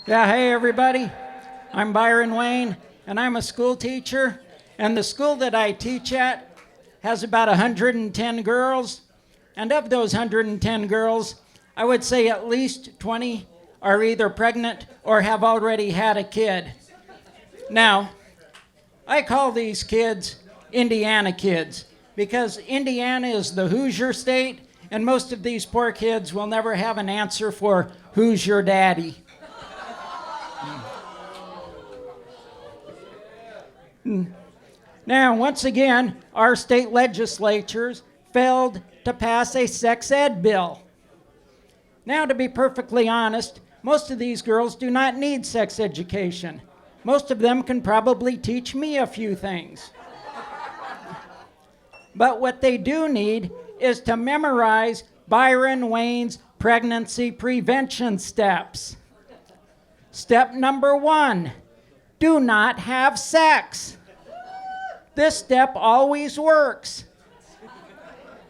Yeah, hey everybody. I'm Byron Wayne, and I'm a school teacher. And the school that I teach at has about 110 girls. And of those 110 girls, I would say at least 20 are either pregnant or have already had a kid. Now, I call these kids Indiana kids because Indiana is the Hoosier state, and most of these poor kids will never have an answer for who's your daddy. Now, once again, our state legislatures failed to pass a sex ed bill. Now, to be perfectly honest, most of these girls do not need sex education. Most of them can probably teach me a few things. But what they do need is to memorize Byron Wayne's pregnancy prevention steps. Step number 1, do not have sex. This step always works.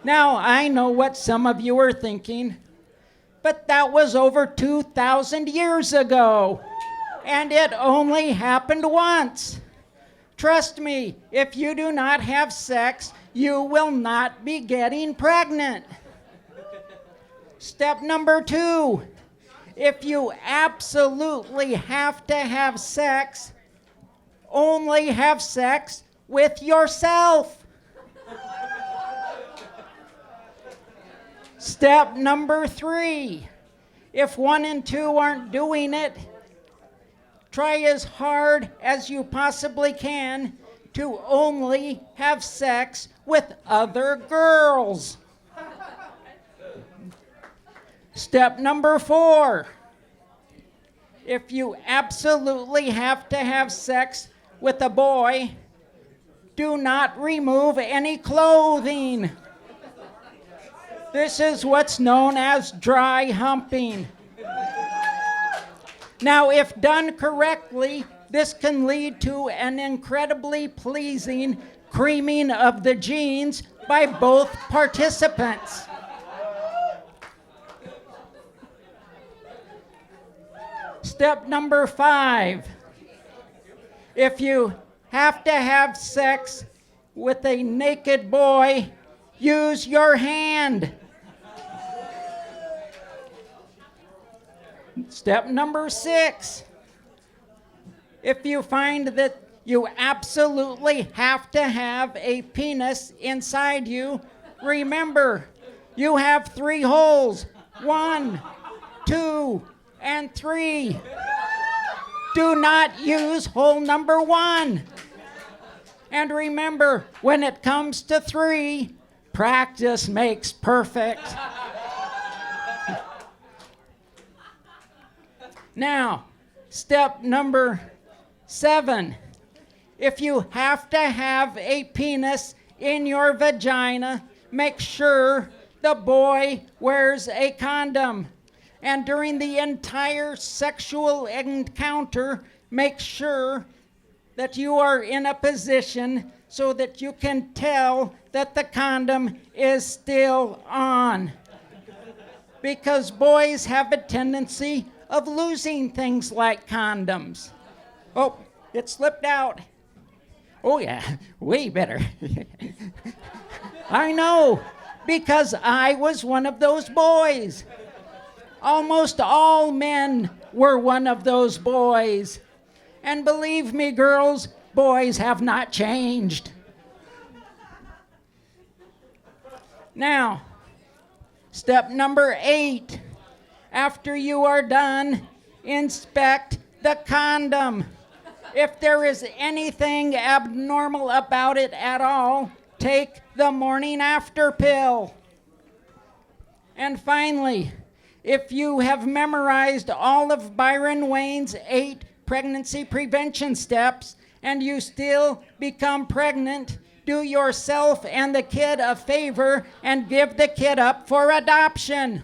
Now, I know what some of you are thinking, but that was over 2,000 years ago, and it only happened once. Trust me, if you do not have sex, you will not be getting pregnant. Step number 2, if you absolutely have to have sex, only have sex with yourself. Step number 3, if 1 and 2 aren't doing it, try as hard as you possibly can to only have sex with other girls. Step number 4, if you absolutely have to have sex with a boy, do not remove any clothing. This is what's known as dry humping. Now, if done correctly, this can lead to an incredibly pleasing creaming of the jeans by both participants. Step number 5, if you have to have sex with a naked boy, use your hand. Step number 6, if you find that you absolutely have to have a penis inside you, remember, you have 3 holes, 1, 2, and 3. Do not use hole number 1. And remember, when it comes to 3, practice makes perfect. Now, step number 7. If you have to have a penis in your vagina, make sure the boy wears a condom. And during the entire sexual encounter, make sure that you are in a position so that you can tell that the condom is still on. Because boys have a tendency of losing things like condoms. Oh, it slipped out. Oh yeah, way better. I know, because I was one of those boys. Almost all men were one of those boys. And believe me, girls, boys have not changed. Now, step number 8. After you are done, inspect the condom. If there is anything abnormal about it at all, take the morning after pill. And finally, if you have memorized all of Byron Wayne's 8 pregnancy prevention steps and you still become pregnant, do yourself and the kid a favor and give the kid up for adoption,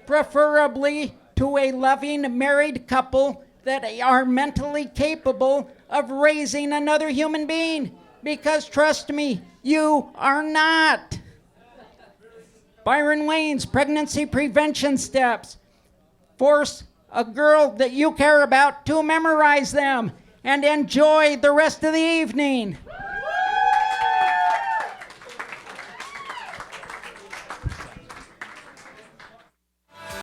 preferably to a loving married couple that are mentally capable of raising another human being. Because trust me, you are not. Byron Wayne's pregnancy prevention steps. Force a girl that you care about to memorize them and enjoy the rest of the evening.